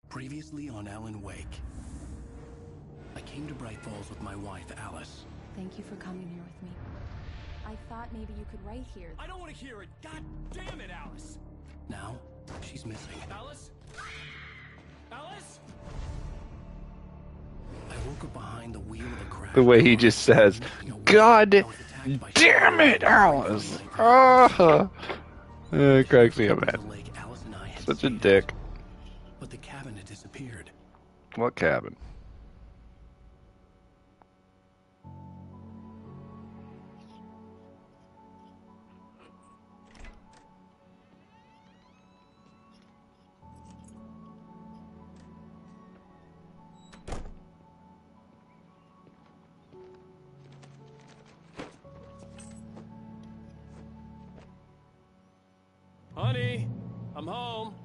Previously on Alan Wake. I came to Bright Falls with my wife, Alice. Thank you for coming here with me. I thought maybe you could write here. I don't want to hear it! God damn it, Alice! Now, she's missing. Alice? Alice? I woke up behind the wheel of the crash. The way he just says, God damn it, Alice! It cracks me up, man. Such a dick. But the cabin had disappeared. What cabin? Honey, I'm home.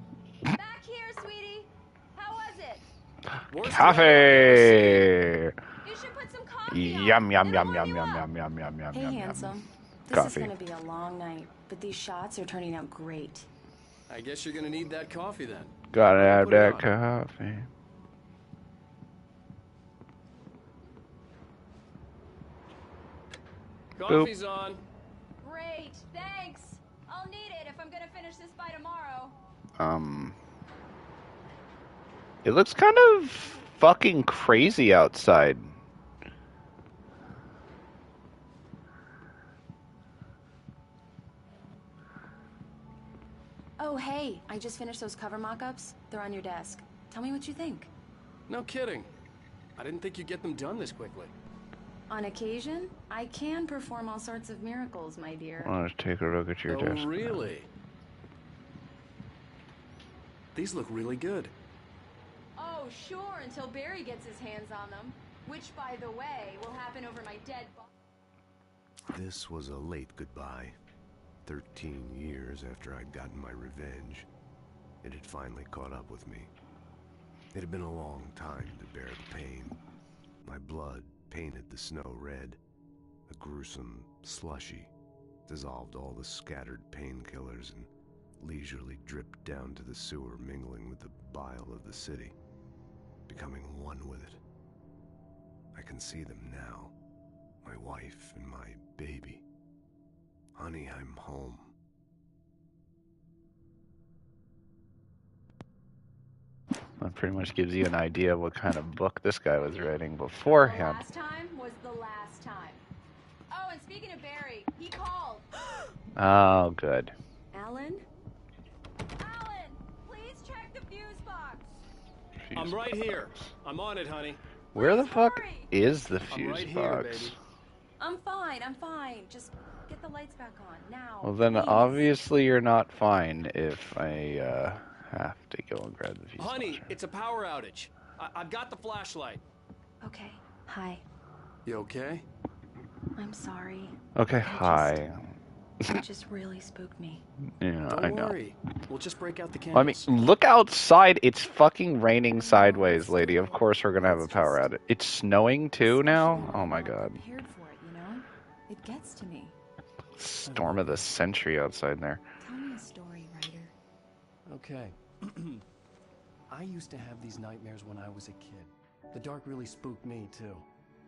Back here, sweetie. How was it? Coffee! You should put some coffee on. Yum, yum, It'll yum, warm yum, you yum, up. yum, yum, yum, yum, Hey, yum, handsome. This Coffee. is gonna be a long night, but these shots are turning out great. I guess you're gonna need that coffee then. Gotta have Put it that on. coffee. Coffee's on. Great, thanks. I'll need it if I'm gonna finish this by tomorrow. It looks kind of fucking crazy outside. Oh, hey, I just finished those cover mock-ups. They're on your desk. Tell me what you think. No kidding. I didn't think you'd get them done this quickly. On occasion, I can perform all sorts of miracles, my dear. Let's take a look at your Oh, desk. really? These look really good. Oh, sure, until Barry gets his hands on them. Which, by the way, will happen over my dead body. This was a late goodbye. 13 years after I'd gotten my revenge, it had finally caught up with me. It had been a long time to bear the pain. My blood painted the snow red. A gruesome slushy dissolved all the scattered painkillers and leisurely dripped down to the sewer, mingling with the bile of the city, becoming one with it. I can see them now, my wife and my baby. Honey, I'm home. That pretty much gives you an idea of what kind of book this guy was writing The beforehand. last time was the last time. Oh, and speaking of Barry, he called. Oh, good. Alan? Alan, please check the fuse box. I'm right here. I'm on it, honey. Where the Please fuck hurry. is the I'm fuse right here, box? baby. I'm fine. Just get the lights back on, now. Well, then please. obviously you're not fine if I have to go and grab the fuse Honey, box. it's a power outage. I've got the flashlight. Okay, hi. You okay? I'm sorry. Okay, hi. It just really spooked me. Yeah, Don't I know. worry. We'll just break out the Well, I mean, candles. look outside. It's fucking raining sideways, lady. Of course we're gonna have a power outage. It's snowing too now? Oh my god. I'm prepared for it, you know? It gets to me. Storm of the century outside there. Tell me a story, writer. Okay. I used to have these nightmares when I was a kid. The dark really spooked me, too.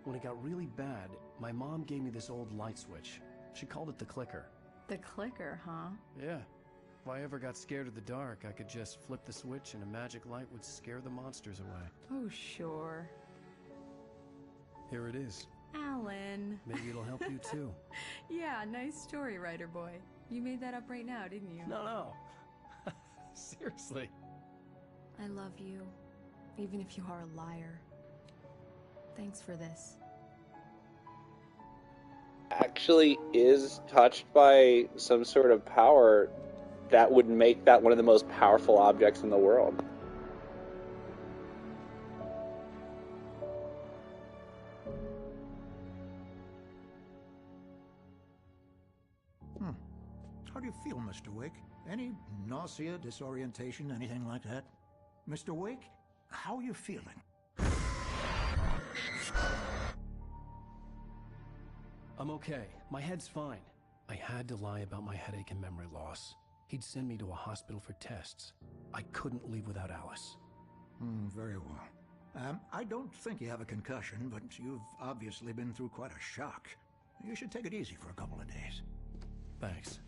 When it got really bad, my mom gave me this old light switch. She called it the clicker. The clicker, huh? Yeah. If I ever got scared of the dark, I could just flip the switch and a magic light would scare the monsters away. Oh, sure. Here it is. Alan. Maybe it'll help you, too. Yeah, nice story, writer boy. You made that up right now, didn't you? No. Seriously. I love you, even if you are a liar. Thanks for this. Actually is touched by some sort of power that would make that one of the most powerful objects in the world. How do you feel, Mr. Wake? Any nausea, disorientation, anything like that? Mr. Wake, how are you feeling? I'm okay. My head's fine. I had to lie about my headache and memory loss. He'd send me to a hospital for tests. I couldn't leave without Alice. Very well. I don't think you have a concussion, but you've obviously been through quite a shock. You should take it easy for a couple of days. Thanks.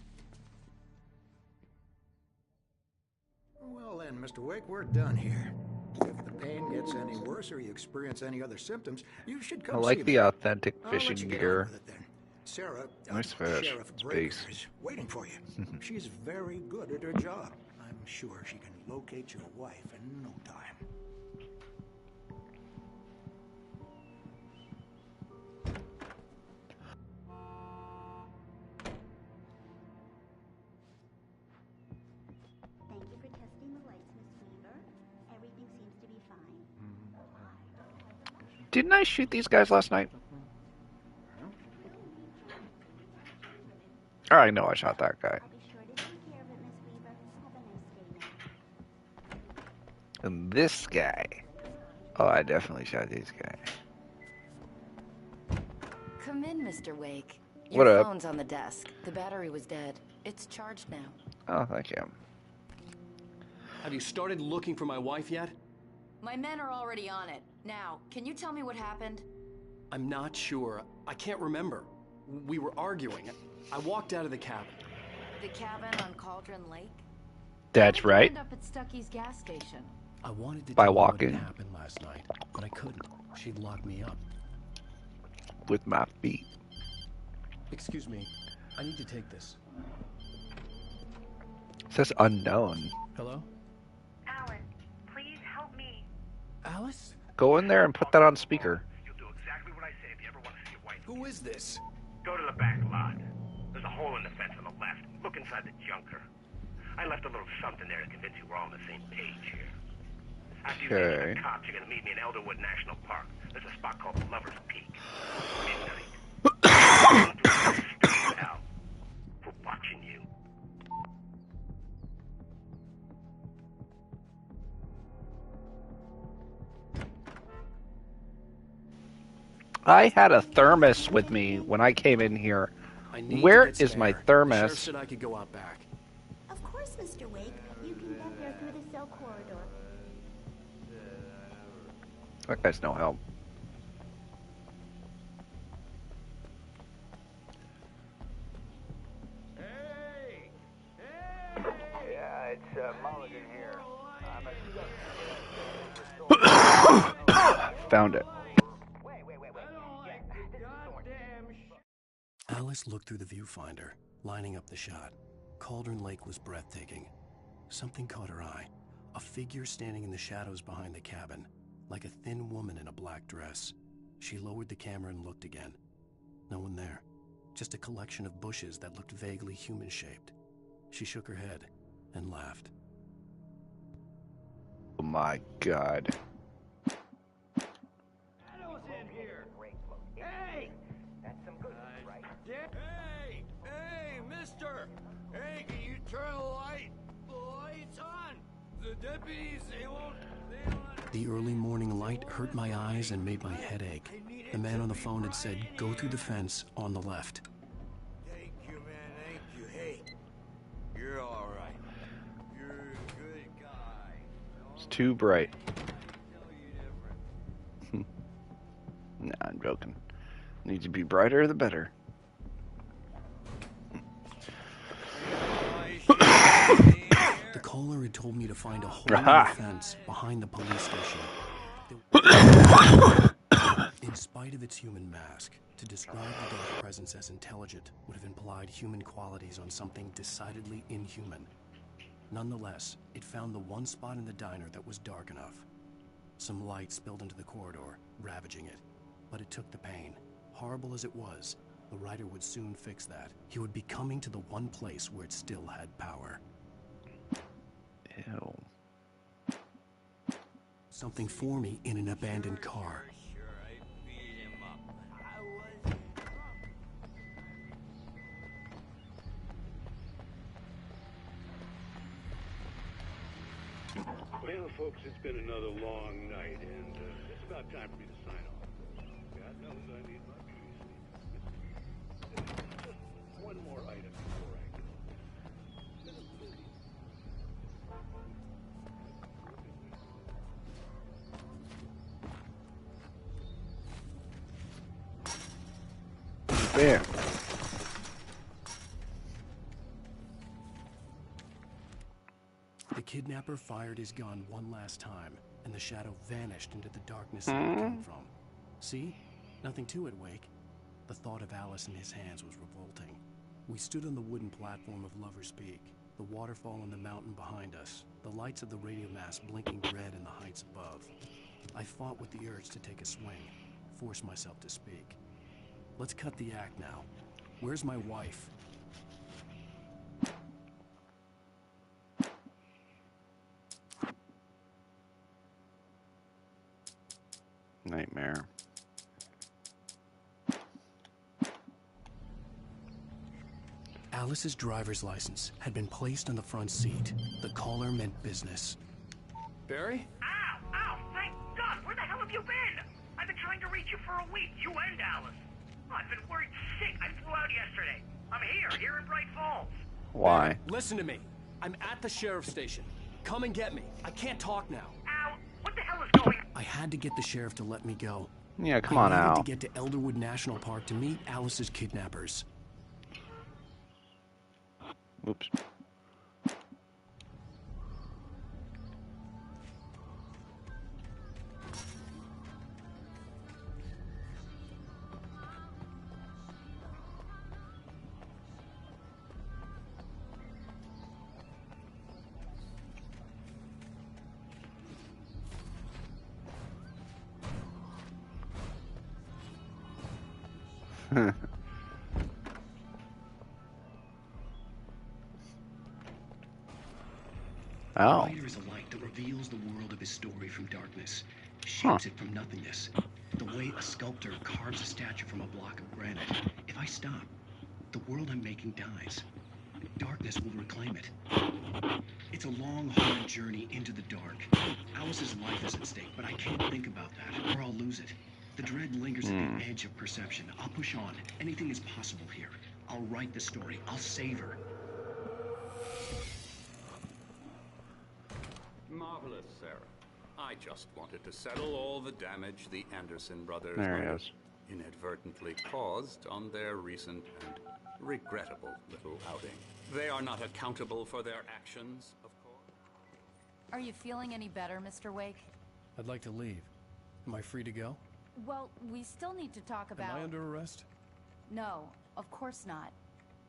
Well then, Mr. Wake, we're done here. If the pain gets any worse or you experience any other symptoms, you should come I see like me. the authentic I'll let fishing you get on gear. with it then. Sarah, Nice fish. Sheriff It's Breaker base. is waiting for you. She's very good at her job. I'm sure she can locate your wife in no time. Thank you for testing the lights, Miss Weaver. Everything seems to be fine. Didn't I shoot these guys last night? Oh, I know I shot that guy. I'll be sure to take care of it, Miss Weaver. Have a nice day now. And this guy. Oh, I definitely shot these guys. Come in, Mr. Wake. What Your up? phone's on the desk. The battery was dead. It's charged now. Oh, thank you. Have you started looking for my wife yet? My men are already on it. Now, can you tell me what happened? I'm not sure. I can't remember. We were arguing. I walked out of the cabin. The cabin on Cauldron Lake? That's How'd you right. end up at Stucky's gas station. I wanted to By tell her walking. what happened last night, but I couldn't. She'd lock me up. With my feet. Excuse me. I need to take this. It says unknown. Hello? Alan, please help me. Alice? Go in there and put that on speaker. You'll do exactly what I say if you ever want to see your wife. Who is this? Go to the back lot. There's a hole in the fence on the left. Look inside the junker. I left a little something there to convince you we're all on the same page here. After you leave Okay. the cops, you're gonna meet me in Elderwood National Park. There's a spot called Lover's Peak. Midnight. Al, we're watching you. I had a thermos with me when I came in here. I need Where to get is my Spare. thermos? The sheriff said I could go out back. Of course, Mr. Wake. You can get there through the cell corridor. That guy's no help. Yeah, it's Mulligan here. Found it. Alice looked through the viewfinder, lining up the shot. Cauldron Lake was breathtaking. Something caught her eye. A figure standing in the shadows behind the cabin, like a thin woman in a black dress. She lowered the camera and looked again. No one there. Just a collection of bushes that looked vaguely human-shaped. She shook her head and laughed. Oh my god. Hey, mister! Hey, can you turn the light? The light's on! The deputies, they won't... The early morning light hurt my eyes and made my head ache. The man on the phone had said, "Go through the fence on the left." Thank you, man, thank you. Hey, you're all right. You're a good guy. It's too bright. Tell you different. Nah, I'm joking. Needs to be brighter the better. The caller had told me to find a hole in Aha. the fence behind the police station. In spite of its human mask, to describe the dark presence as intelligent would have implied human qualities on something decidedly inhuman. Nonetheless, it found the one spot in the diner that was dark enough. Some light spilled into the corridor, ravaging it. But it took the pain. Horrible as it was, the writer would soon fix that. He would be coming to the one place where it still had power. Ew. Something for me in an abandoned car. Sure, I beat him up. I was... Well, folks, it's been another long night, and it's about time for me to sign off. God knows I need my peace. Just one more item before I go. It's been a busy... Bam. The kidnapper fired his gun one last time, and the shadow vanished into the darkness it had come from. See? Nothing to it, Wake. The thought of Alice in his hands was revolting. We stood on the wooden platform of Lover's Peak, the waterfall on the mountain behind us, the lights of the radio mast blinking red in the heights above. I fought with the urge to take a swing, force myself to speak. Let's cut the act now. Where's my wife? Nightmare. Alice's driver's license had been placed on the front seat. The caller meant business. Barry? Ow! Ow! Thank God! Where the hell have you been? I've been trying to reach you for a week, you and Alice. Oh, I've been worried sick. I flew out yesterday. I'm here in Bright Falls. Why? Barry, listen to me. I'm at the sheriff's station. Come and get me. I can't talk now. Ow! What the hell is going on? I had to get the sheriff to let me go. Yeah, come on, I Al. needed to get to Elderwood National Park to meet Alice's kidnappers. Oops. The writer is a light that reveals the world of his story from darkness, shapes it from nothingness. The way a sculptor carves a statue from a block of granite. If I stop, the world I'm making dies. Darkness will reclaim it. It's a long, hard journey into the dark. Alice's life is at stake, but I can't think about that, or I'll lose it. The dread lingers at the edge of perception. I'll push on. Anything is possible here. I'll write the story. I'll save her. Marvelous, Sarah. I just wanted to settle all the damage the Anderson brothers There he might have is. inadvertently caused on their recent and regrettable little outing. They are not accountable for their actions, of course. Are you feeling any better, Mr. Wake? I'd like to leave. Am I free to go? Well, we still need to talk about... Am I under arrest? No, of course not.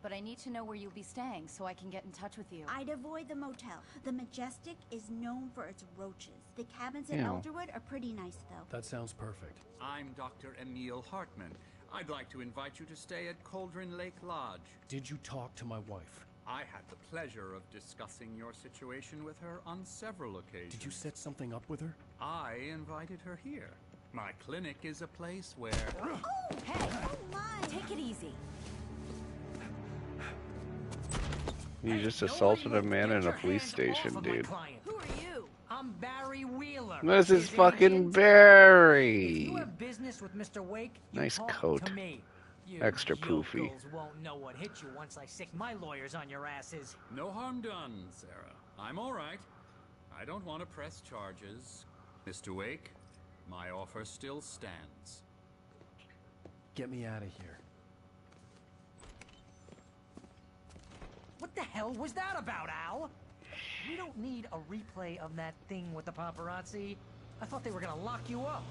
But I need to know where you'll be staying so I can get in touch with you. I'd avoid the motel. The Majestic is known for its roaches. The cabins at Yeah. Elderwood are pretty nice, though. That sounds perfect. I'm Dr. Emil Hartman. I'd like to invite you to stay at Cauldron Lake Lodge. Did you talk to my wife? I had the pleasure of discussing your situation with her on several occasions. Did you set something up with her? I invited her here. My clinic is a place where... Oh, hey! Oh my! Take it easy. You just assaulted a man in a police station, dude. Who are you? I'm Barry Wheeler. This is His fucking agent. If Barry. you have business with Mr. Wake, you Nice talk coat. to me. You Extra poofy. yokels won't know what hit you once I sick my lawyers on your asses. No harm done, Sarah. I'm all right. I don't want to press charges. Mr. Wake, my offer still stands. Get me out of here. What the hell was that about, Al? We don't need a replay of that thing with the paparazzi. I thought they were gonna lock you up.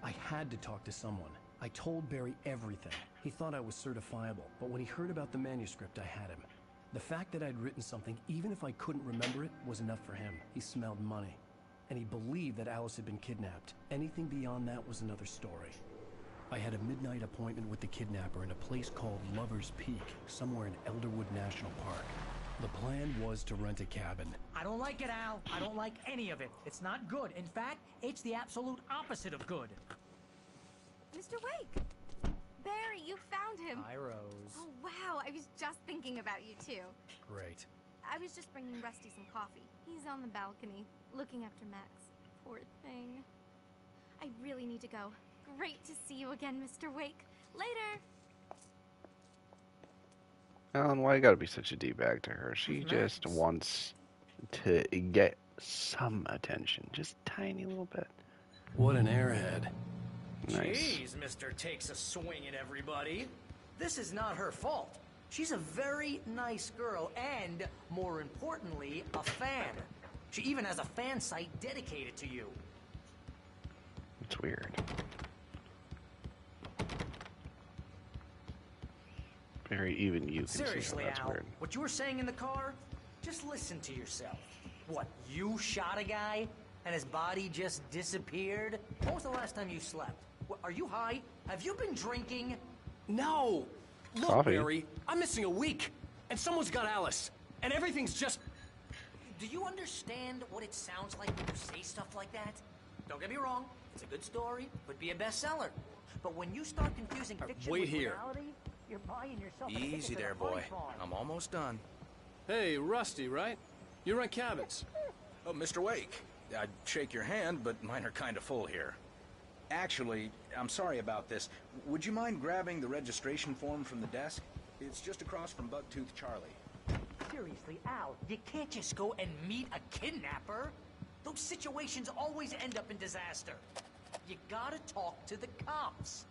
I had to talk to someone. I told Barry everything. He thought I was certifiable, but when he heard about the manuscript, I had him. The fact that I'd written something, even if I couldn't remember it, was enough for him. He smelled money. And he believed that Alice had been kidnapped. Anything beyond that was another story. I had a midnight appointment with the kidnapper in a place called Lover's Peak, somewhere in Elderwood National Park. The plan was to rent a cabin. I don't like it, Al. I don't like any of it. It's not good. In fact, it's the absolute opposite of good. Mr. Wake! Barry, you found him! Hi, Rose. Oh, wow, I was just thinking about you, too. Great. I was just bringing Rusty some coffee. He's on the balcony, looking after Max. Poor thing. I really need to go. Great to see you again, Mr. Wake. Later! Alan, why you gotta be such a D-bag to her? She just wants to get some attention. Just tiny little bit. What an airhead. Nice. Jeez, Mr. Takes a swing at everybody. This is not her fault. She's a very nice girl and, more importantly, a fan. She even has a fan site dedicated to you. It's weird. Very even you can Seriously, see how that's Al, weird. what you were saying in the car, just listen to yourself. What, you shot a guy and his body just disappeared? When was the last time you slept? What, are you high? Have you been drinking? No! Look, Coffee. Barry, I'm missing a week, and someone's got Alice, and everything's just... Do you understand what it sounds like when you say stuff like that? Don't get me wrong, it's a good story, could be a bestseller. But when you start confusing fiction wait with here. reality, you're buying yourself a ticket Easy to there, the funny boy. farm. I'm almost done. Hey, Rusty, right? You rent cabins. Oh, Mr. Wake. I'd shake your hand, but mine are kind of full here. Actually, I'm sorry about this. Would you mind grabbing the registration form from the desk? It's just across from Bugtooth Charlie. Seriously, Al, you can't just go and meet a kidnapper. Those situations always end up in disaster. You gotta talk to the cops.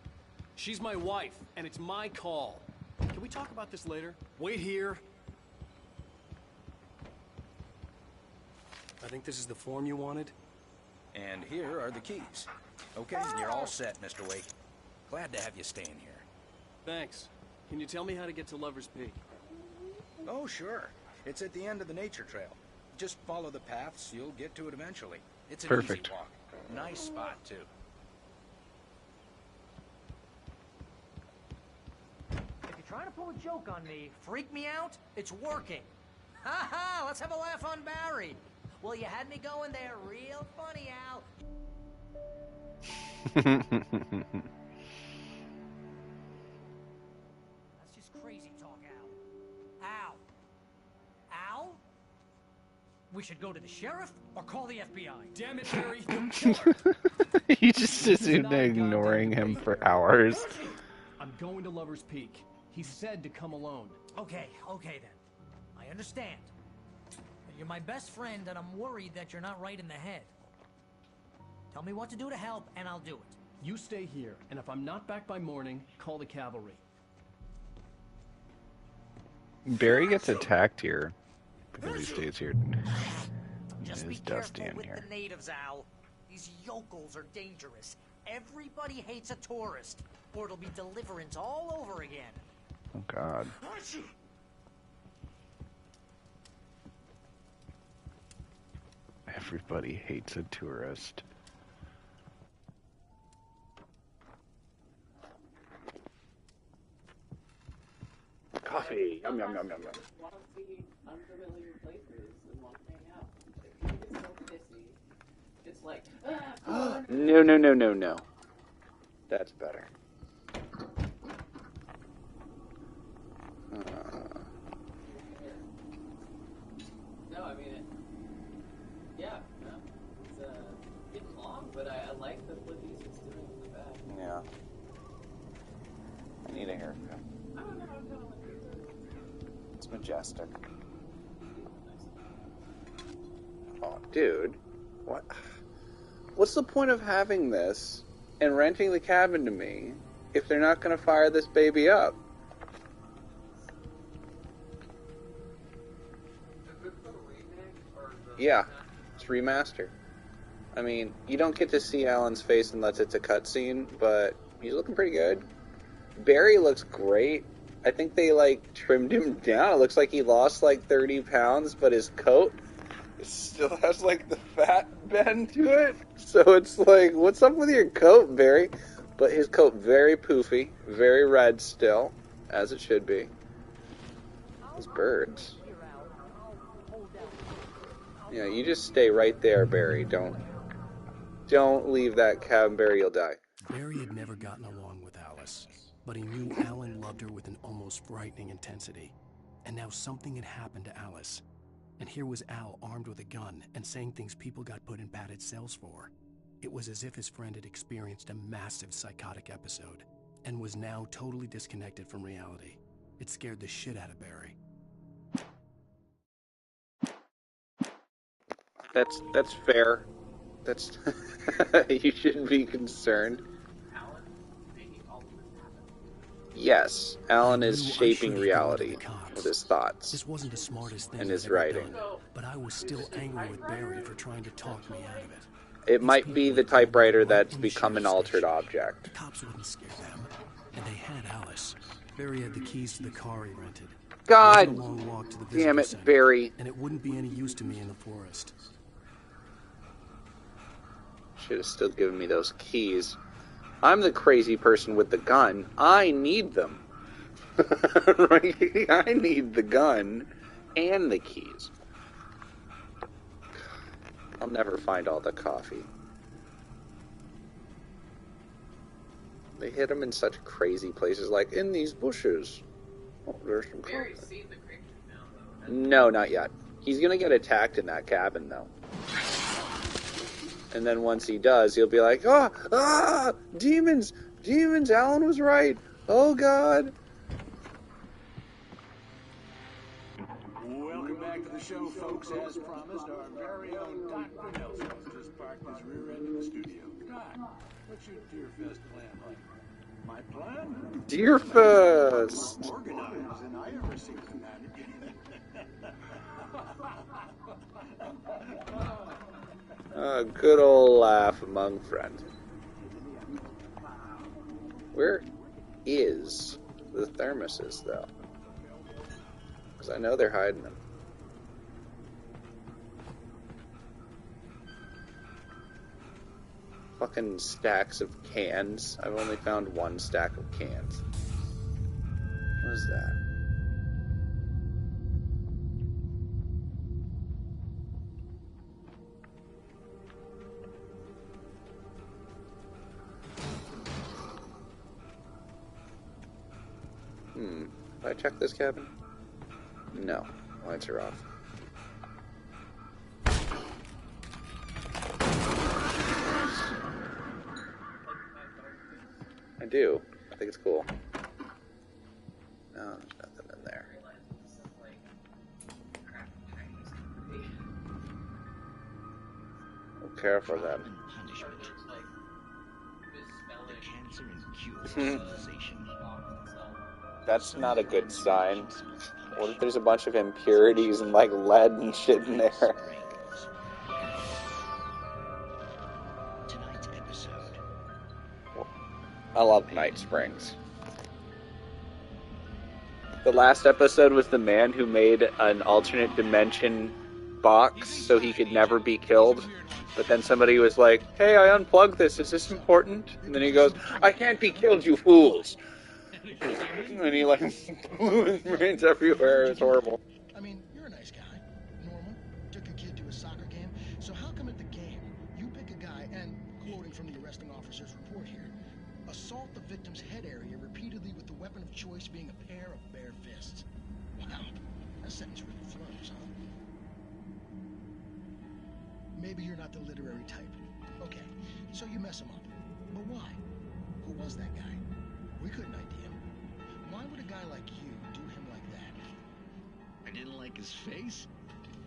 She's my wife, and it's my call. Can we talk about this later? Wait here. I think this is the form you wanted. And here are the keys. Okay, you're all set, Mr. Wake. Glad to have you staying here. Thanks. Can you tell me how to get to Lover's Peak? Oh, sure. It's at the end of the nature trail. Just follow the paths, you'll get to it eventually. It's an Perfect. easy walk. Nice spot, too. If you're trying to pull a joke on me, freak me out, it's working. Ha ha, let's have a laugh on Barry. Well, you had me going there real funny, Al. That's just crazy talk, Al. Al. Al? We should go to the sheriff or call the FBI. Damn it, Barry. He just is ignoring him for hours. I'm going to Lover's Peak. He said to come alone. Okay then. I understand. You're my best friend, and I'm worried that you're not right in the head. Tell me what to do to help, and I'll do it. You stay here, and if I'm not back by morning, call the cavalry. Barry gets attacked here because he stays here. Just It be is dusty careful in with here. the natives, Al. These yokels are dangerous. Everybody hates a tourist, or it'll be Deliverance all over again. Oh God. Everybody hates a tourist. Coffee. Yum, yum, yum, yum, yum. Want to see unfamiliar places and want to hang out. It's so pissy. It's like, No, no, no, no, no. That's better. No, I mean, yeah, no. It's getting long, but I like what he's doing in the back. Yeah. I need a haircut. I don't know how to It's majestic. Oh, dude. What? What's the point of having this and renting the cabin to me if they're not going to fire this baby up? Yeah, it's remastered. I mean, you don't get to see Alan's face unless it's a cutscene, but he's looking pretty good. Barry looks great. I think they, like, trimmed him down. It looks like he lost, like, 30 pounds, but his coat still has, like, the fat bend to it. So it's like, what's up with your coat, Barry? But his coat, very poofy, very red still, as it should be. Those birds. Yeah, you just stay right there, Barry. Don't leave that cabin, Barry, you'll die. Barry had never gotten along with Alice, but he knew Alan loved her with an almost frightening intensity. And now something had happened to Alice. And here was Al armed with a gun and saying things people got put in padded cells for. It was as if his friend had experienced a massive psychotic episode and was now totally disconnected from reality. It scared the shit out of Barry. That's fair. That's... You shouldn't be concerned. Yes, Alan is shaping reality with his thoughts. This wasn't the smartest thing and his I've ever writing. done, but I was still angry with Barry for trying to talk me out of it. It might be the typewriter that's become an altered object. The cops wouldn't scare them, and they had Alice. Barry had the keys to the car he rented. God It wasn't a long walk to the damn visitor it, center, Barry. and it wouldn't be any use to me in the forest. Should have still given me those keys. I'm the crazy person with the gun. I need them. Right? I need the gun and the keys. I'll never find all the coffee. They hid them in such crazy places, like in these bushes. Oh, there's some coffee. Barry's seen the creatures now, though. No, not yet. He's gonna get attacked in that cabin, though. And then once he does, he'll be like, demons! Demons! Alan was right! Oh, God! Welcome back to the show, folks. As promised, our very own Dr. Nelson just parked his rear end in the studio. Doc, what's your Deerfest plan like? My plan? Deerfest! Organized, and I ever seen that. A good old laugh among friends. Where is the thermoses, though? Because I know they're hiding them. Fucking stacks of cans. I've only found one stack of cans. What is that? Did I check this cabin? No. Lights are off. I do. I think it's cool. No, there's nothing in there. Oh, careful then. That's not a good sign. What if there's a bunch of impurities and like lead and shit in there? Tonight's episode. I love Night Springs. The last episode was the man who made an alternate dimension box so he could never be killed. But then somebody was like, hey, I unplugged this. Is this important? And then he goes, I can't be killed, you fools. And he like blew his brains everywhere. It was horrible. I mean, you're a nice guy. Normal. Took a kid to a soccer game. So how come at the game, you pick a guy and, quoting from the arresting officer's report here, assault the victim's head area repeatedly with the weapon of choice being a pair of bare fists? Wow. That sentence really flows, huh? Maybe you're not the literary type. Okay, so you mess him up. But why? Who was that guy? We couldn't ID him. Why would a guy like you do him like that? I didn't like his face?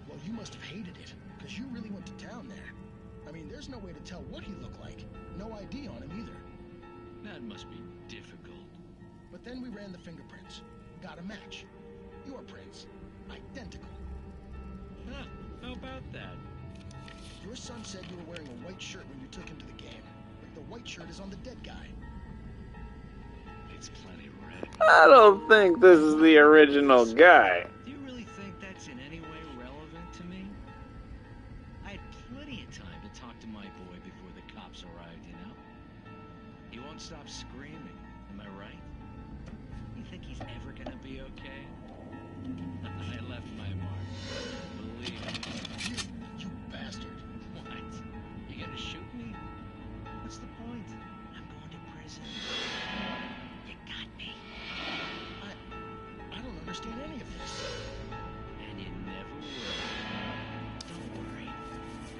Well, you must have hated it, because you really went to town there. I mean, there's no way to tell what he looked like. No ID on him either. That must be difficult. But then we ran the fingerprints. Got a match. Your prints. Identical. Huh, how about that? Your son said you were wearing a white shirt when you took him to the game. But the white shirt is on the dead guy. It's plenty red. I don't think this is the original guy. Do you really think that's in any way relevant to me? I had plenty of time to talk to my boy before the cops arrived, you know? He won't stop screaming, am I right? You think he's ever gonna be okay? I left my mark. Believe me. You bastard. What? You gonna shoot me? What's the point? I'm going to prison. You got me. I don't understand any of this. And you never will. Don't worry.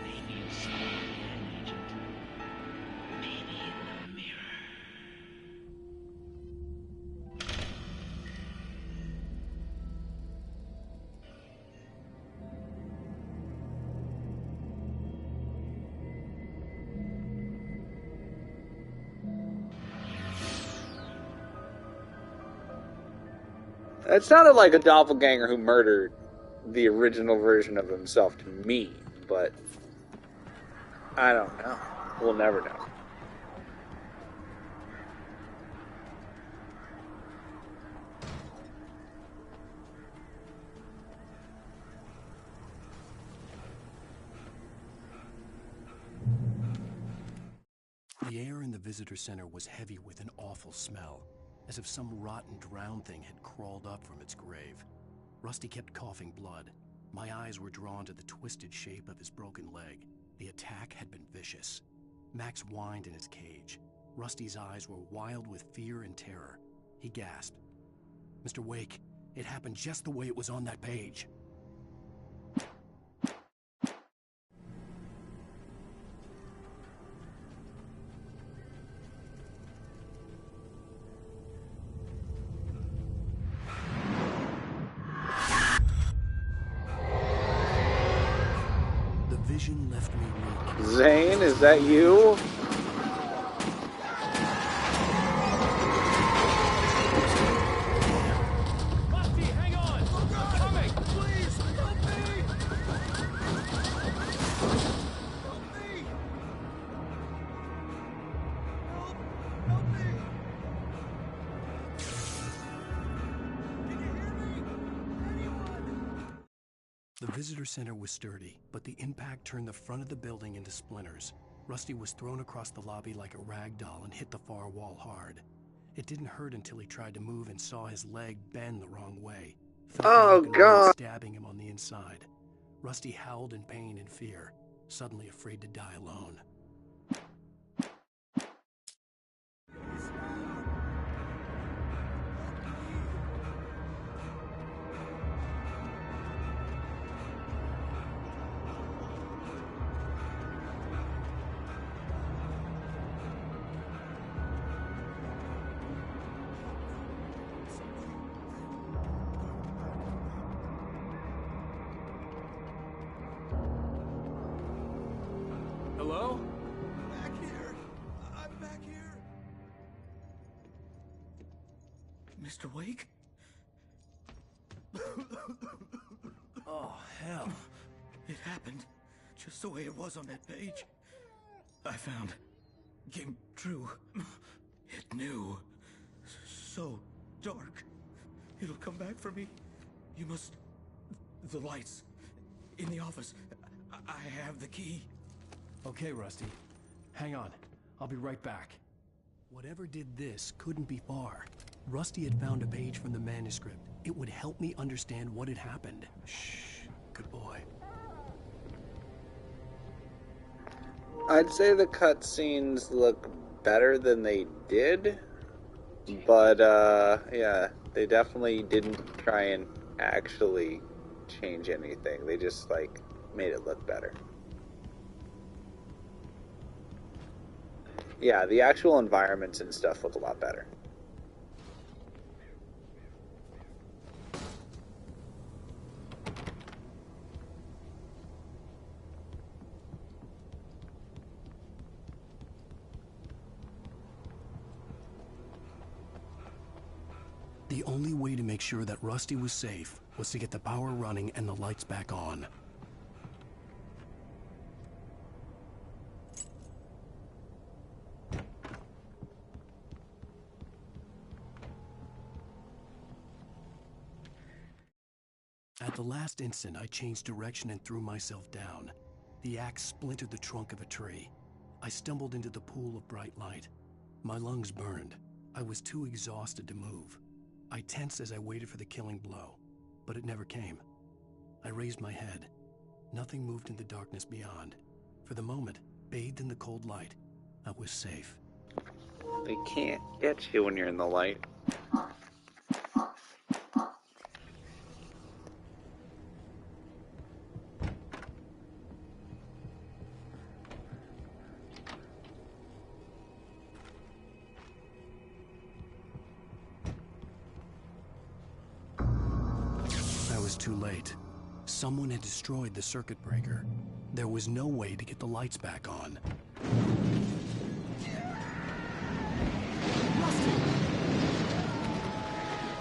Maybe you'll see me again, Agent. Maybe in the mirror. It sounded like a doppelganger who murdered the original version of himself to me, but I don't know. We'll never know. The air in the visitor center was heavy with an awful smell, as if some rotten drowned thing had crawled up from its grave. Rusty kept coughing blood. My eyes were drawn to the twisted shape of his broken leg. The attack had been vicious. Max whined in his cage. Rusty's eyes were wild with fear and terror. He gasped. "Mr. Wake, it happened just the way it was on that page." The vision left me weak. Zane, is that you? Rusty, hang on! I'm coming! Please, help me! Help me! Help me! Can you hear me? Anyone? The visitor center was sturdy, but the impact turned the front of the building into splinters. Rusty was thrown across the lobby like a rag doll and hit the far wall hard. It didn't hurt until he tried to move and saw his leg bend the wrong way. Felt Oh, the God. stabbing him on the inside. Rusty howled in pain and fear, suddenly afraid to die alone. Hello? Back here. I'm back here. Mr. Wake? Oh, hell. It happened just the way it was on that page. I found. Came true. It knew. So dark. It'll come back for me. You must. The lights. In the office. I have the key. Okay, Rusty. Hang on. I'll be right back. Whatever did this couldn't be far. Rusty had found a page from the manuscript. It would help me understand what had happened. Shh. Good boy. I'd say the cutscenes look better than they did, but yeah, they definitely didn't try and actually change anything. They just like made it look better. Yeah, the actual environments and stuff look a lot better. The only way to make sure that Rusty was safe was to get the power running and the lights back on. At the last instant, I changed direction and threw myself down. The axe splintered the trunk of a tree. I stumbled into the pool of bright light. My lungs burned. I was too exhausted to move. I tensed as I waited for the killing blow, but it never came. I raised my head. Nothing moved in the darkness beyond. For the moment, bathed in the cold light, I was safe. They can't get you when you're in the light. I was too late. Someone had destroyed the circuit breaker. There was no way to get the lights back on.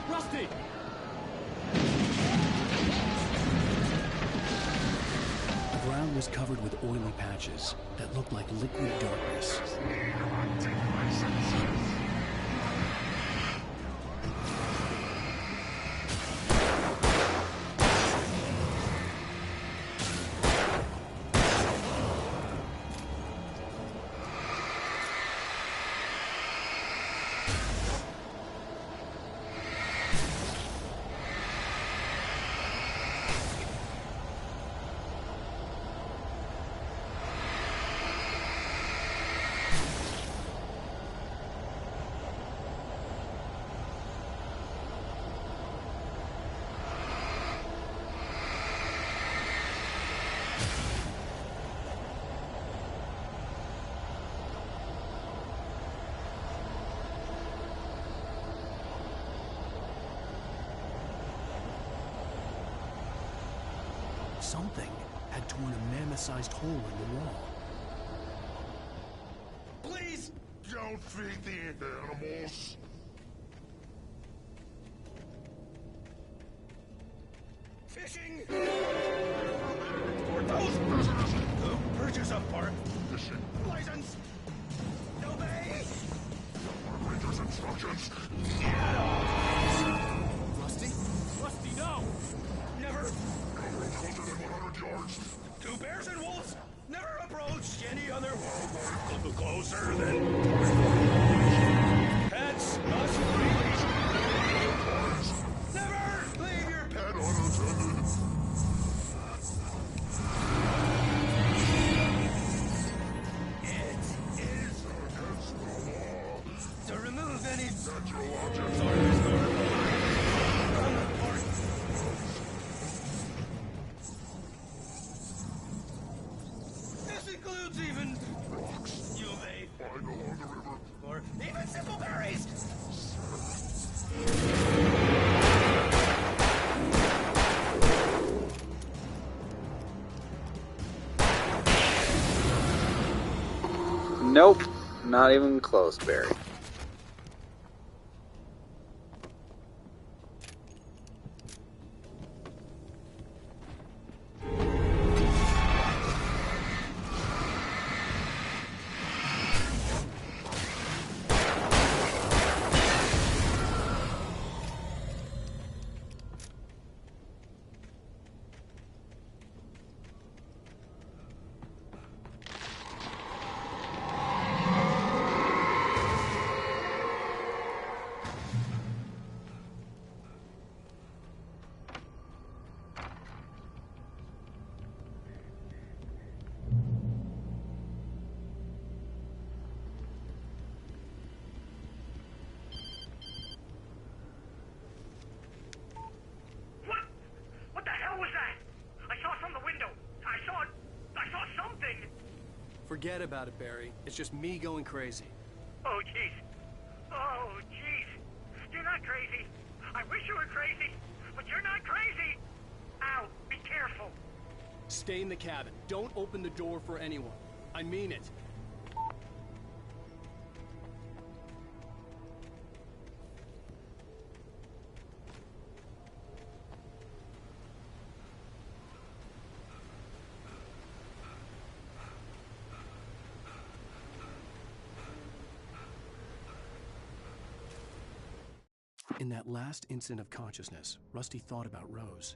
Rusty! was covered with oily patches that looked like liquid darkness. Something had torn a mammoth-sized hole in the wall. Please! Don't feed the animals! Fishing! For those prisoners who purchase a park fishing license! Obey! Operator's instructions! Rusty? Rusty, no! Never! Closer than 100 yards! Two bears and wolves never approached any other. Closer than. Pets must be released. Never leave your pet unattended. It is against the law to remove any natural objects or historical from the park. This includes even rocks. You may find along the river, or even simple berries. Nope, not even close, Barry. Forget about it, Barry. It's just me going crazy. Oh, jeez. Oh, jeez. You're not crazy. I wish you were crazy, but you're not crazy. Ow, be careful. Stay in the cabin. Don't open the door for anyone. I mean it. In that last instant of consciousness, Rusty thought about Rose.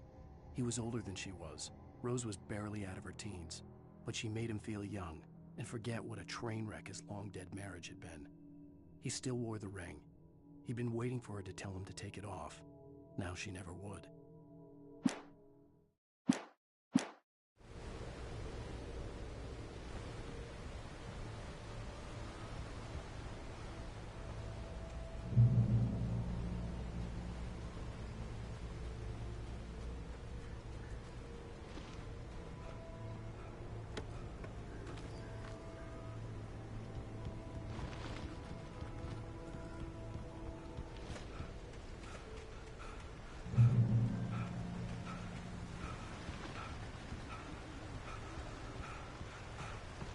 He was older than she was. Rose was barely out of her teens, but she made him feel young and forget what a train wreck his long-dead marriage had been. He still wore the ring. He'd been waiting for her to tell him to take it off. Now she never would.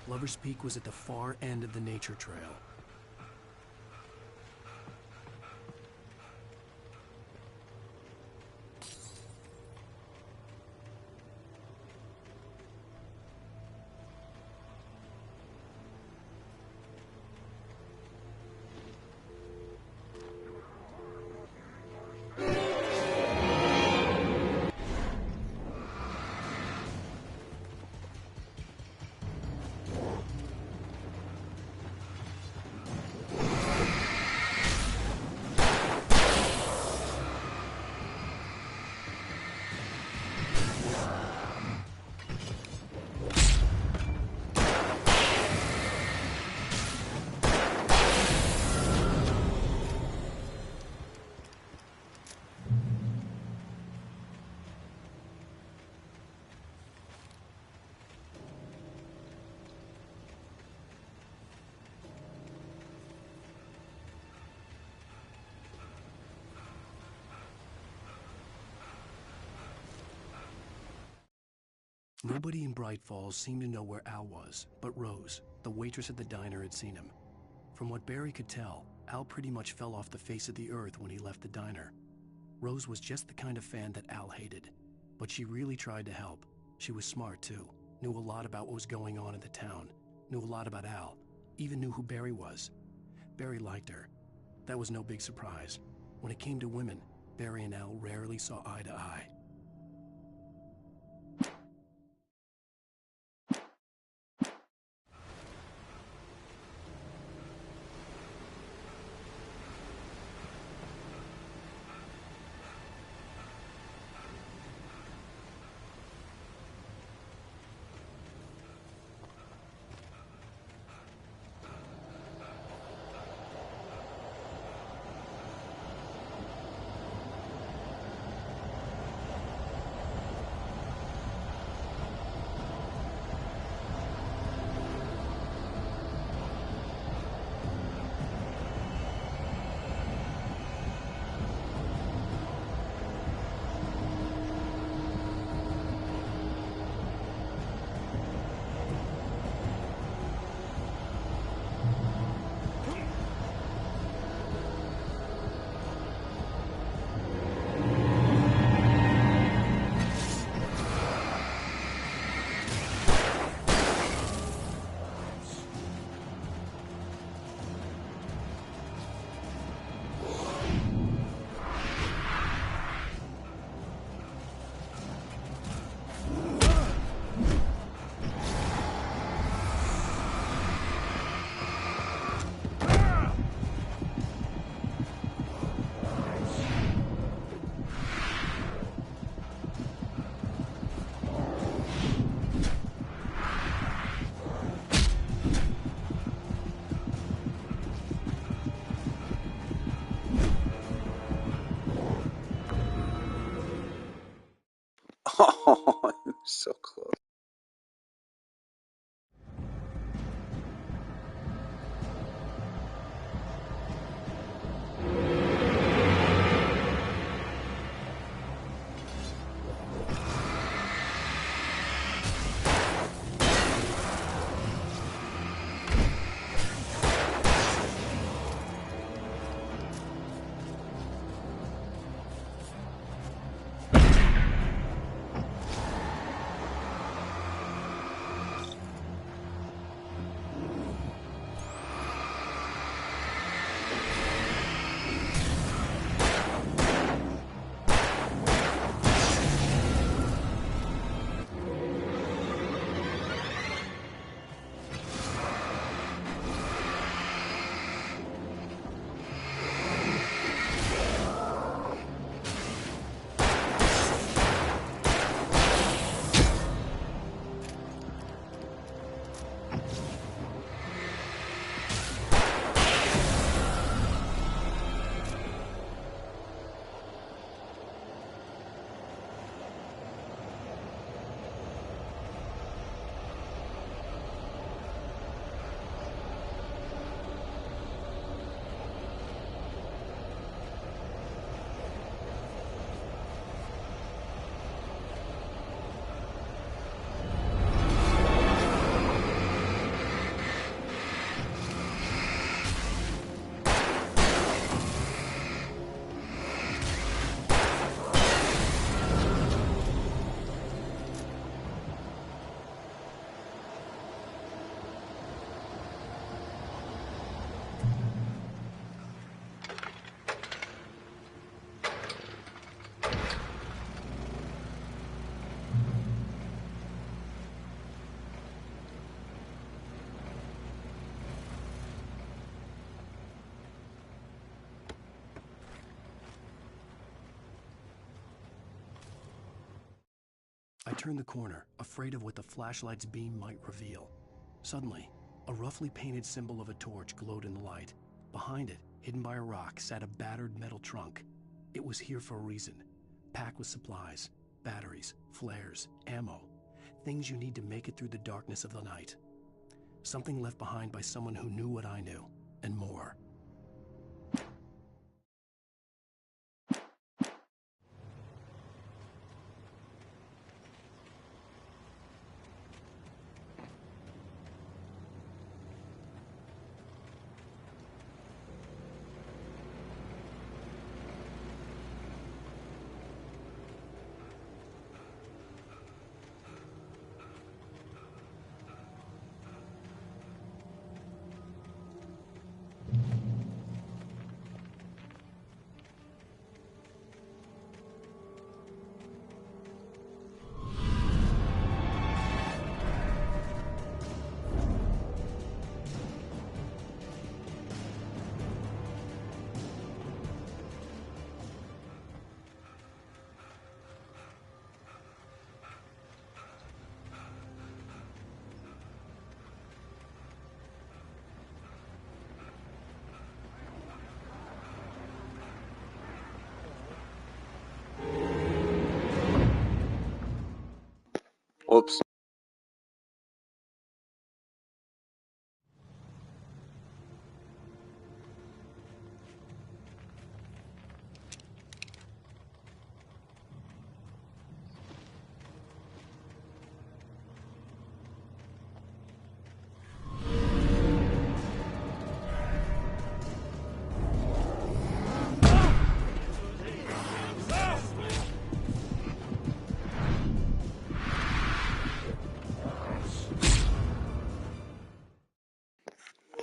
Lover's Peak was at the far end of the nature trail. Nobody in Bright Falls seemed to know where Al was, but Rose, the waitress at the diner, had seen him. From what Barry could tell, Al pretty much fell off the face of the earth when he left the diner. Rose was just the kind of fan that Al hated, but she really tried to help. She was smart too, knew a lot about what was going on in the town, knew a lot about Al, even knew who Barry was. Barry liked her. That was no big surprise. When it came to women, Barry and Al rarely saw eye to eye. Oh, I'm so close. I turned the corner, afraid of what the flashlight's beam might reveal. Suddenly, a roughly painted symbol of a torch glowed in the light. Behind it, hidden by a rock, sat a battered metal trunk. It was here for a reason, packed with supplies, batteries, flares, ammo, things you need to make it through the darkness of the night. Something left behind by someone who knew what I knew, and more.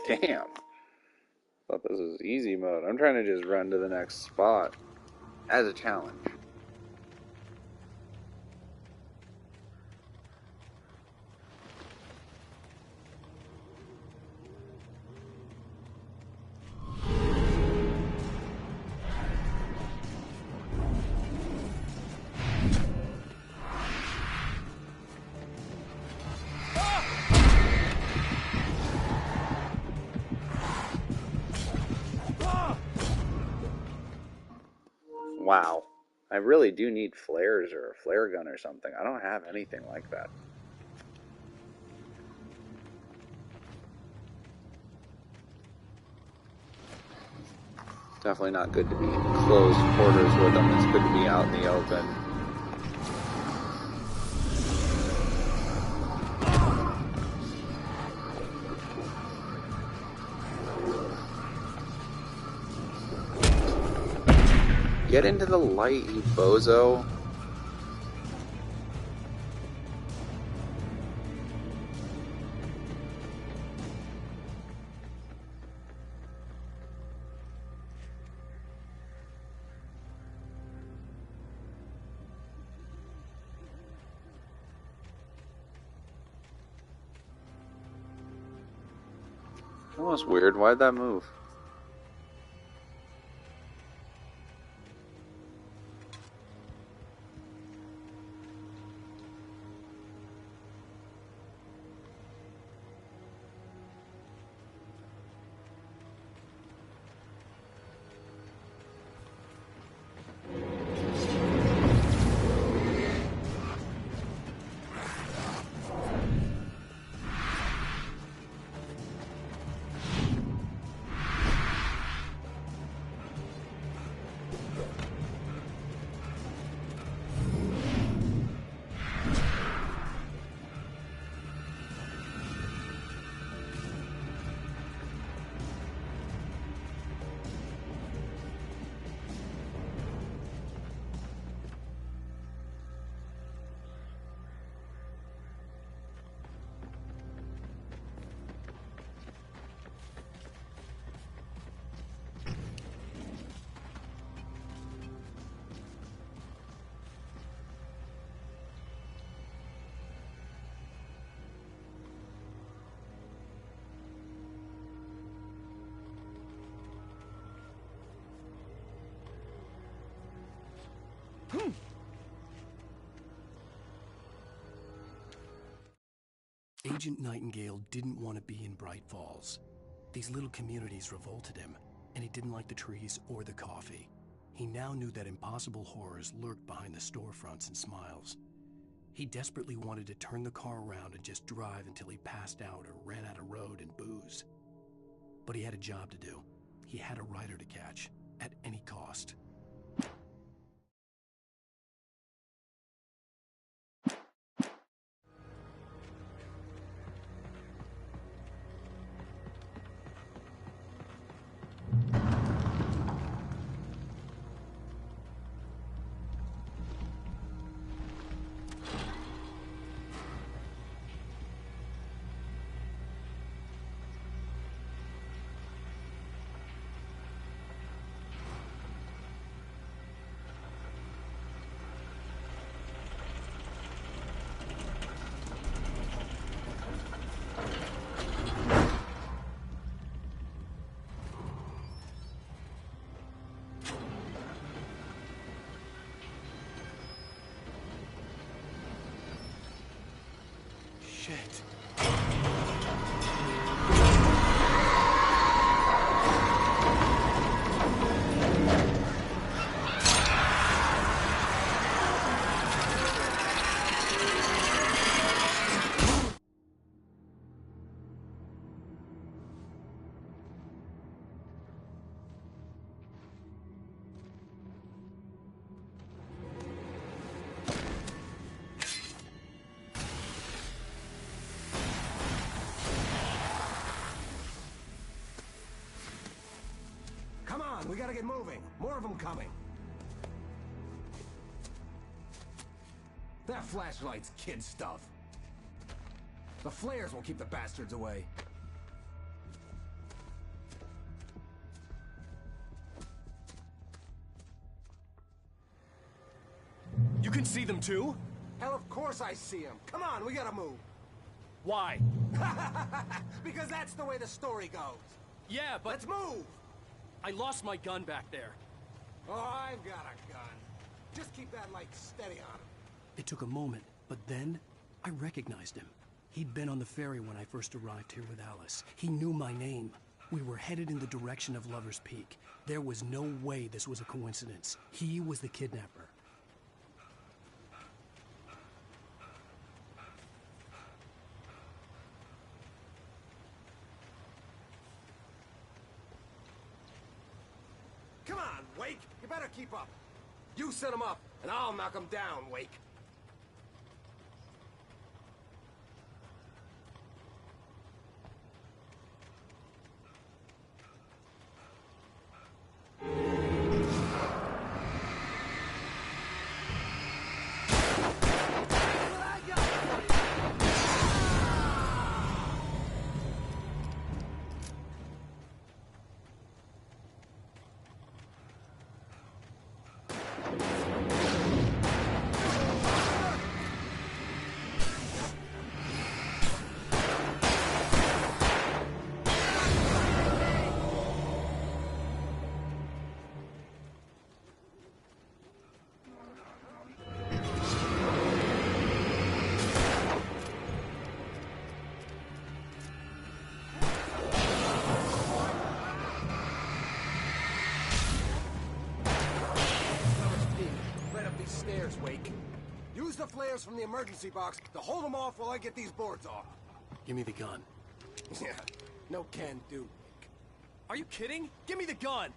Damn. Thought this was easy mode. I'm trying to just run to the next spot as a challenge. Wow. I really do need flares or a flare gun or something. I don't have anything like that. Definitely not good to be in closed quarters with them. It's good to be out in the open. Get into the light, you bozo. That was weird. Why'd that move? Agent Nightingale didn't want to be in Bright Falls. These little communities revolted him, and he didn't like the trees or the coffee. He now knew that impossible horrors lurked behind the storefronts and smiles. He desperately wanted to turn the car around and just drive until he passed out or ran out of road and booze. But he had a job to do. He had a rider to catch, at any cost. Shit. Come on, we gotta get moving. More of them coming. That flashlight's kid stuff. The flares won't keep the bastards away. See them too? Hell, of course I see him. Come on, we gotta move. Why? Because that's the way the story goes. Yeah, but... Let's move! I lost my gun back there. Oh, I've got a gun. Just keep that light steady on him. It took a moment, but then I recognized him. He'd been on the ferry when I first arrived here with Alice. He knew my name. We were headed in the direction of Lover's Peak. There was no way this was a coincidence. He was the kidnapper. Come on, Wake! You better keep up. You set him up, and I'll knock him down, Wake. Wake. Use the flares from the emergency box to hold them off while I get these boards off. Give me the gun. Yeah, no can do, Wake. Are you kidding? Give me the gun!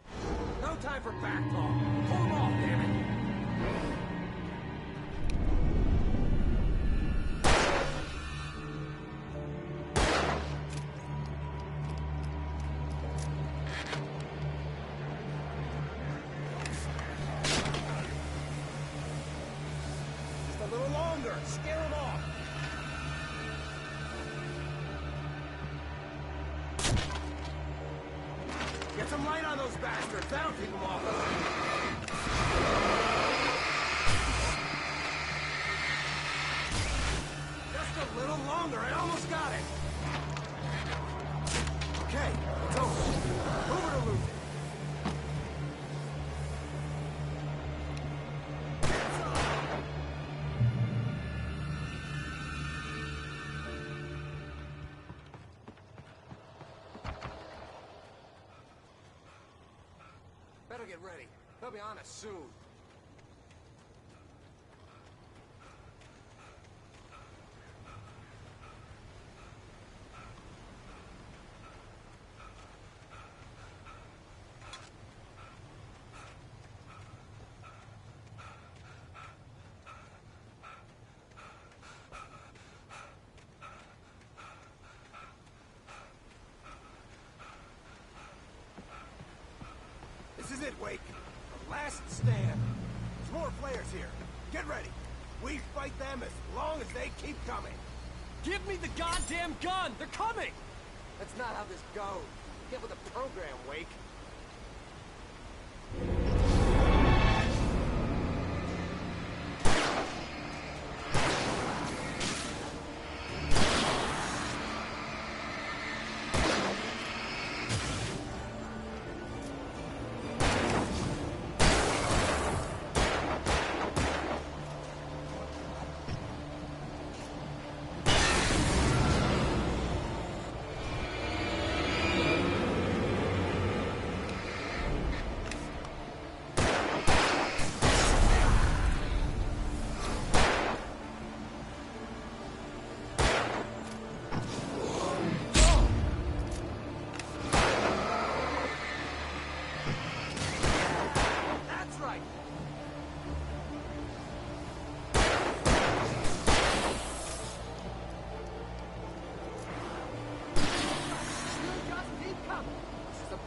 No time for back talk. Pull them off, damn it! Scare him off! Get some light on those bastards! That'll keep them off us! Just a little longer, I almost got it! Okay, it's over. Move it or lose it. Better get ready. They'll be on us soon. This is it, Wake. The last stand. There's more flares here. Get ready. We fight them as long as they keep coming. Give me the goddamn gun! They're coming! That's not how this goes. Get with the program, Wake.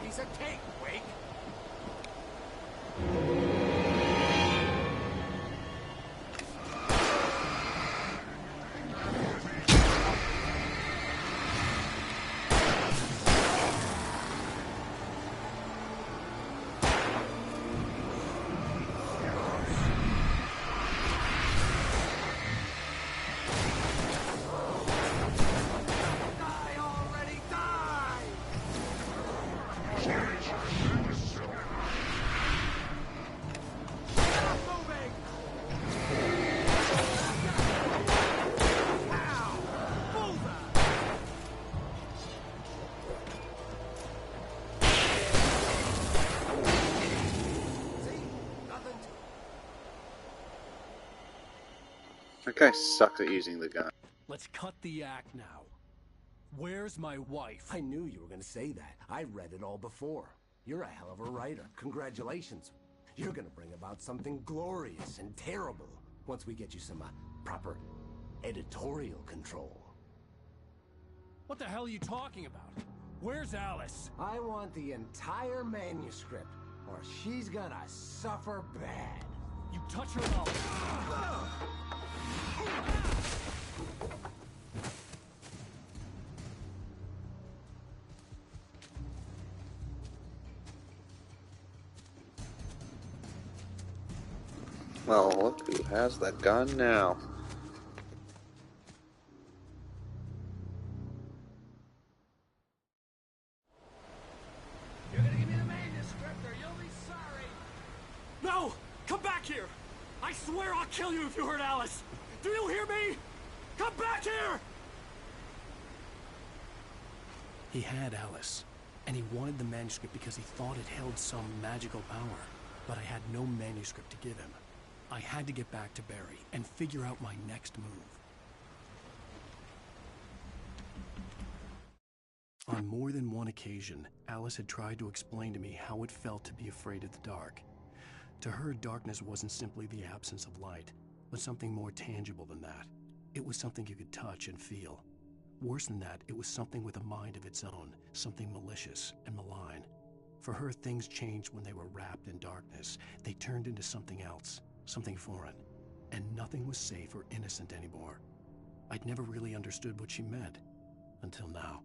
Piece of cake, Wake. That guy sucks at using the gun. Let's cut the act now. Where's my wife? I knew you were going to say that. I read it all before. You're a hell of a writer. Congratulations. You're going to bring about something glorious and terrible once we get you some proper editorial control. What the hell are you talking about? Where's Alice? I want the entire manuscript, or she's gonna suffer bad. You touch her and I'll... Well, look who has the gun now. You're gonna give me the manuscript or you'll be sorry! No! Come back here! I swear I'll kill you if you hurt Alice! Do you hear me? Come back here! He had Alice, and he wanted the manuscript because he thought it held some magical power. But I had no manuscript to give him. I had to get back to Barry and figure out my next move. On more than one occasion, Alice had tried to explain to me how it felt to be afraid of the dark. To her, darkness wasn't simply the absence of light, but something more tangible than that. It was something you could touch and feel. Worse than that, it was something with a mind of its own, something malicious and malign. For her, things changed when they were wrapped in darkness. They turned into something else, something foreign, and nothing was safe or innocent anymore. I'd never really understood what she meant, until now.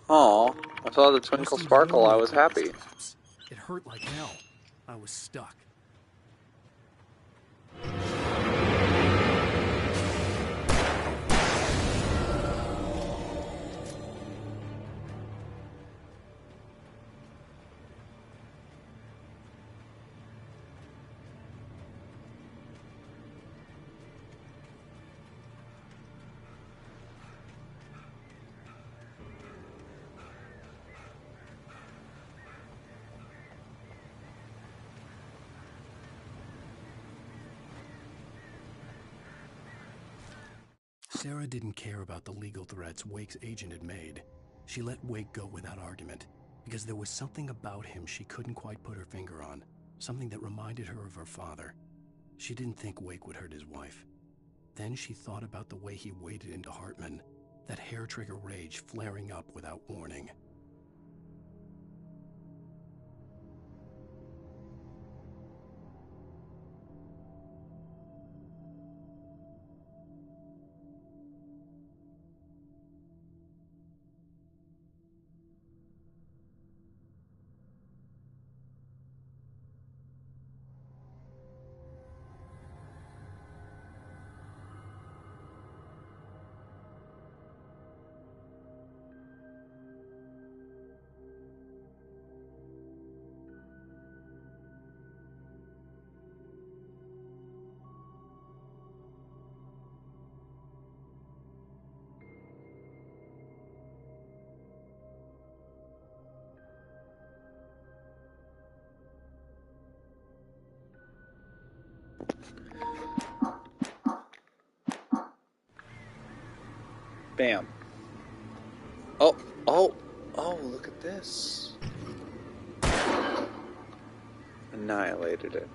Aw, I saw the twinkle sparkle, I was happy. It hurt like hell. I was stuck. Sarah didn't care about the legal threats Wake's agent had made. She let Wake go without argument, because there was something about him she couldn't quite put her finger on, something that reminded her of her father. She didn't think Wake would hurt his wife. Then she thought about the way he waded into Hartman, that hair-trigger rage flaring up without warning. Bam. Oh, look at this. Annihilated it.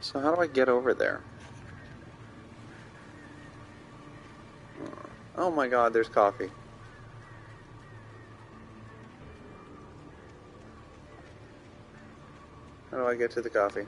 So how do I get over there? Oh my god, there's coffee. How do I get to the coffee?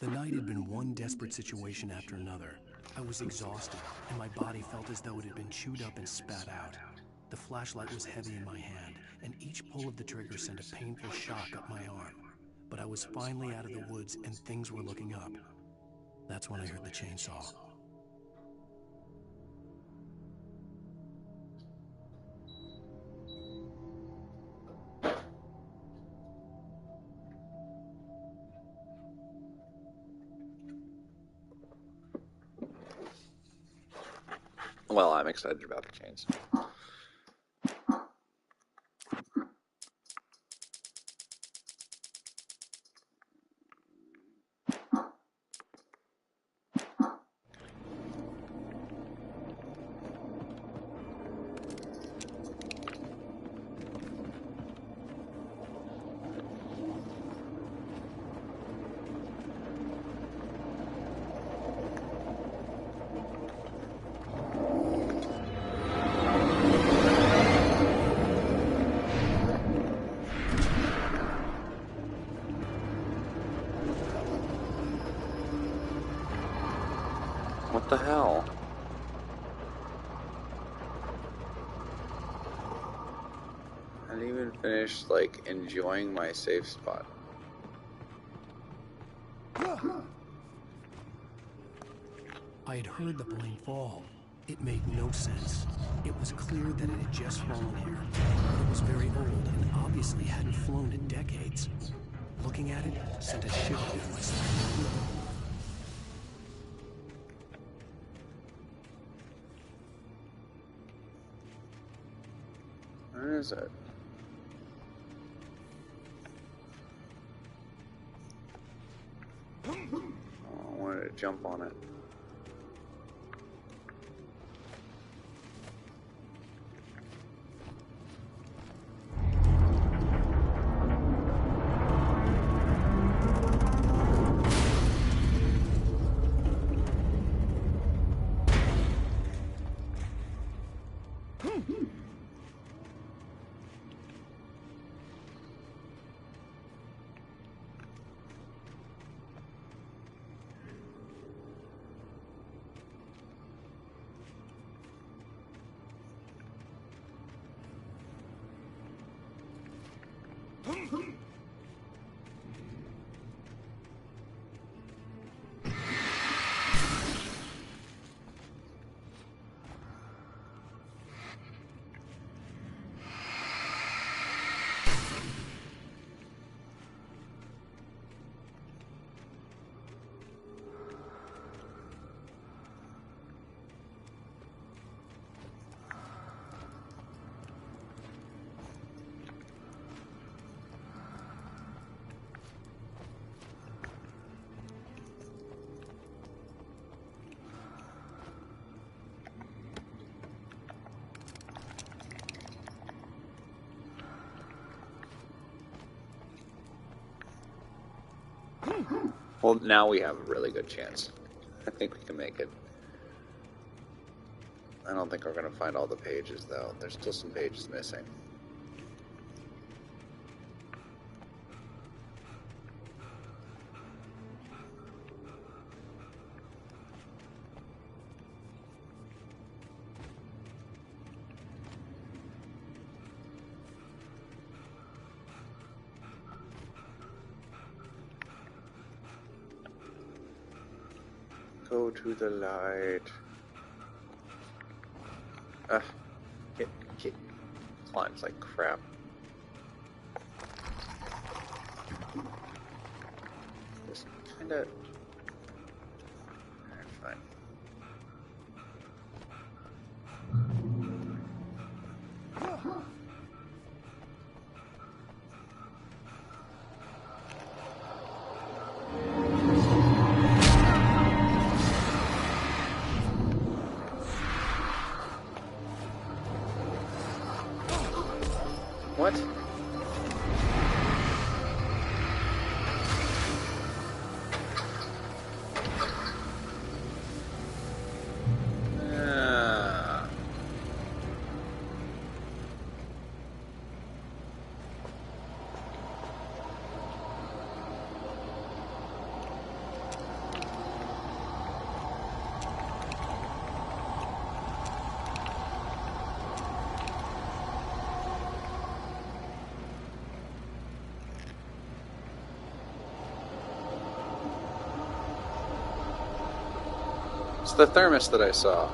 The night had been one desperate situation after another. I was exhausted, and my body felt as though it had been chewed up and spat out. The flashlight was heavy in my hand, and each pull of the trigger sent a painful shock up my arm. But I was finally out of the woods, and things were looking up. That's when I heard the chainsaw. Well, I'm excited about the chains. What the hell? I didn't even finish, like, enjoying my safe spot. I had heard the plane fall. It made no sense. It was clear that it had just fallen here, but it was very old and obviously hadn't flown in decades. Looking at it sent a shiver down my spine. Where is it? Oh, I wanted to jump on it. Well, now we have a really good chance. I think we can make it. I don't think we're going to find all the pages, though. There's still some pages missing. Go to the light. It climbs like crap. Just kinda... Alright, fine. What? It's the thermos that I saw.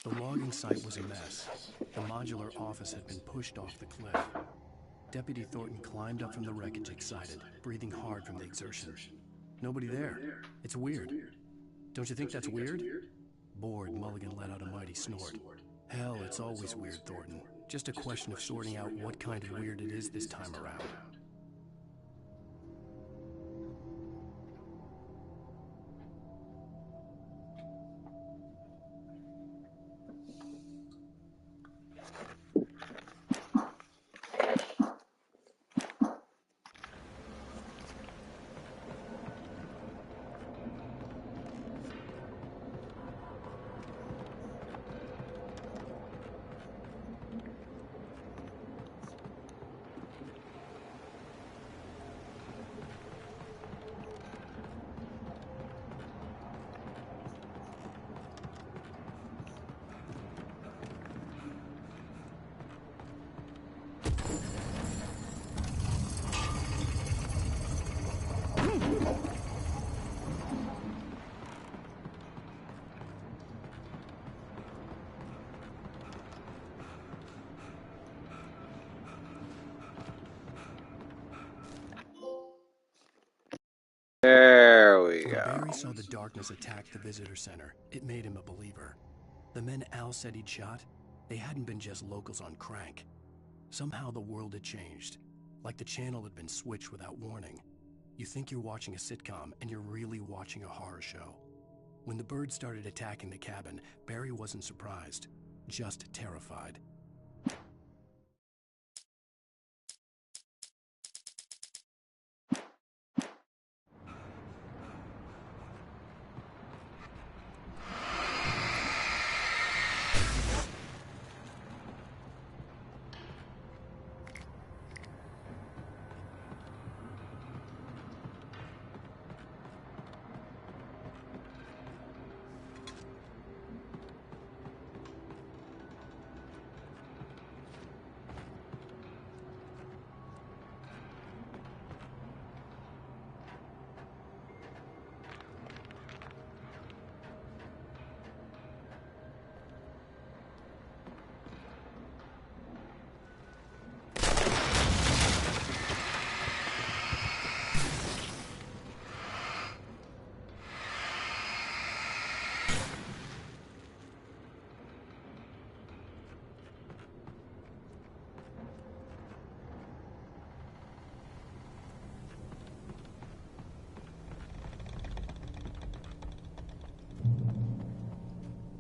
The logging site was a mess. The modular office had been pushed off the cliff. Deputy Thornton climbed up from the wreckage excited, breathing hard from the exertion. Nobody there. It's weird. Don't you think that's weird? Bored, Mulligan let out a mighty snort. Hell, it's always weird, Thornton. Just a question of sorting out what kind of weird it is this time around. There we go. When Barry saw the darkness attack the visitor center, it made him a believer. The men Al said he'd shot, they hadn't been just locals on crank. Somehow the world had changed, like the channel had been switched without warning. You think you're watching a sitcom, and you're really watching a horror show. When the birds started attacking the cabin, Barry wasn't surprised, just terrified.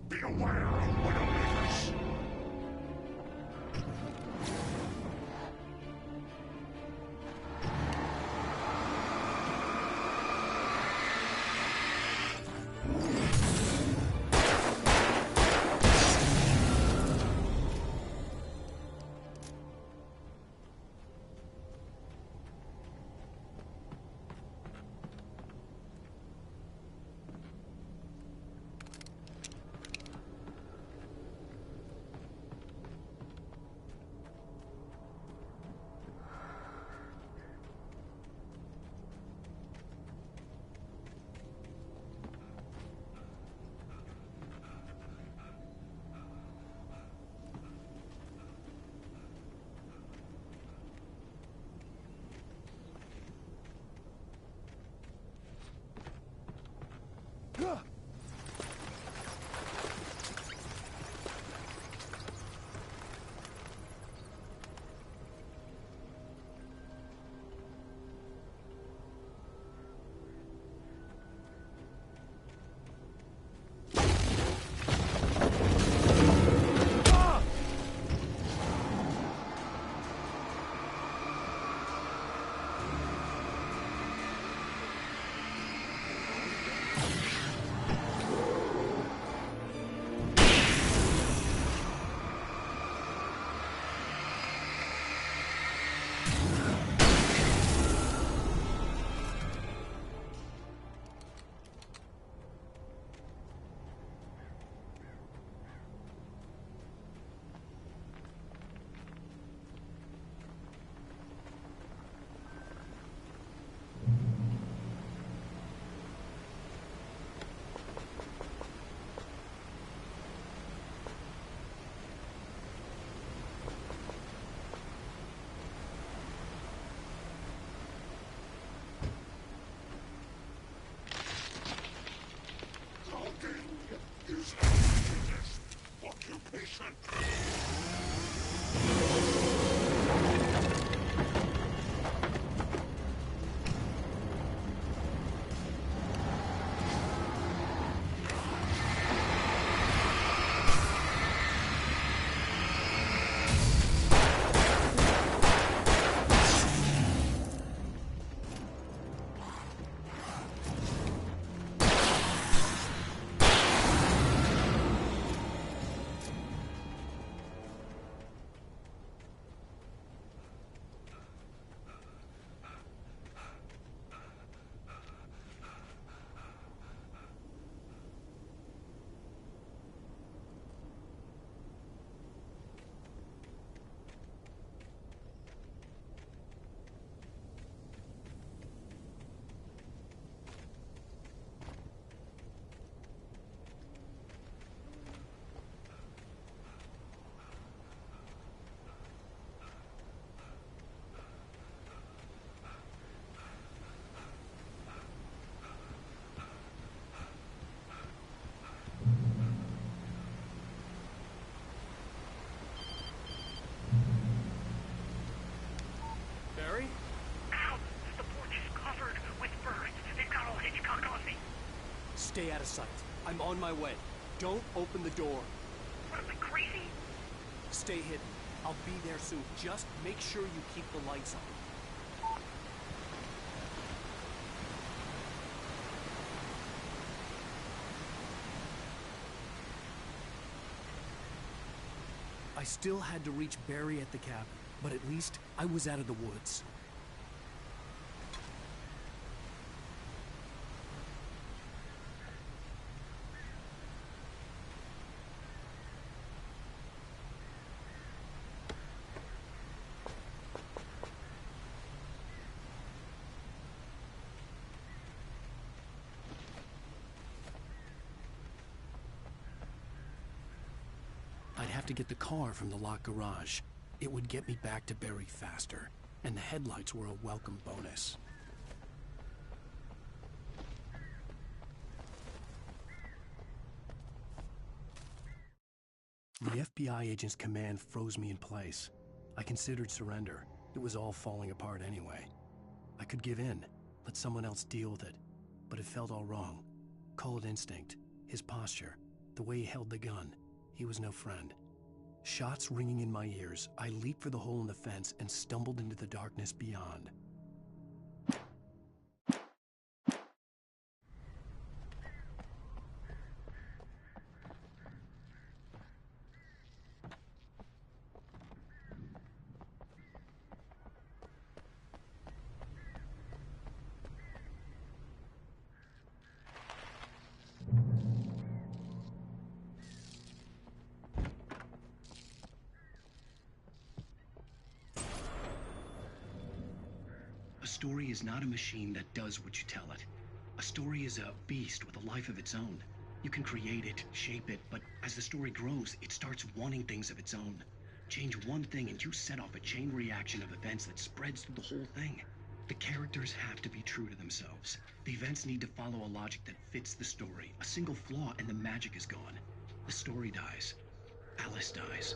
Beware of Widowmakers! Barry? Ow! The porch is covered with birds. They've got all Hitchcock on me. Stay out of sight. I'm on my way. Don't open the door. What am I, crazy? Stay hidden. I'll be there soon. Just make sure you keep the lights on. I still had to reach Barry at the cabin, but at least I was out of the woods. I'd have to get the car from the locked garage. It would get me back to Barry faster, and the headlights were a welcome bonus. The FBI agent's command froze me in place. I considered surrender. It was all falling apart anyway. I could give in, let someone else deal with it, but it felt all wrong. Call it instinct, his posture, the way he held the gun. He was no friend. Shots ringing in my ears, I leaped for the hole in the fence and stumbled into the darkness beyond. A story is not a machine that does what you tell it. A story is a beast with a life of its own. You can create it, shape it, but as the story grows, it starts wanting things of its own. Change one thing and you set off a chain reaction of events that spreads through the whole thing. The characters have to be true to themselves. The events need to follow a logic that fits the story. A single flaw and the magic is gone. The story dies. Alice dies.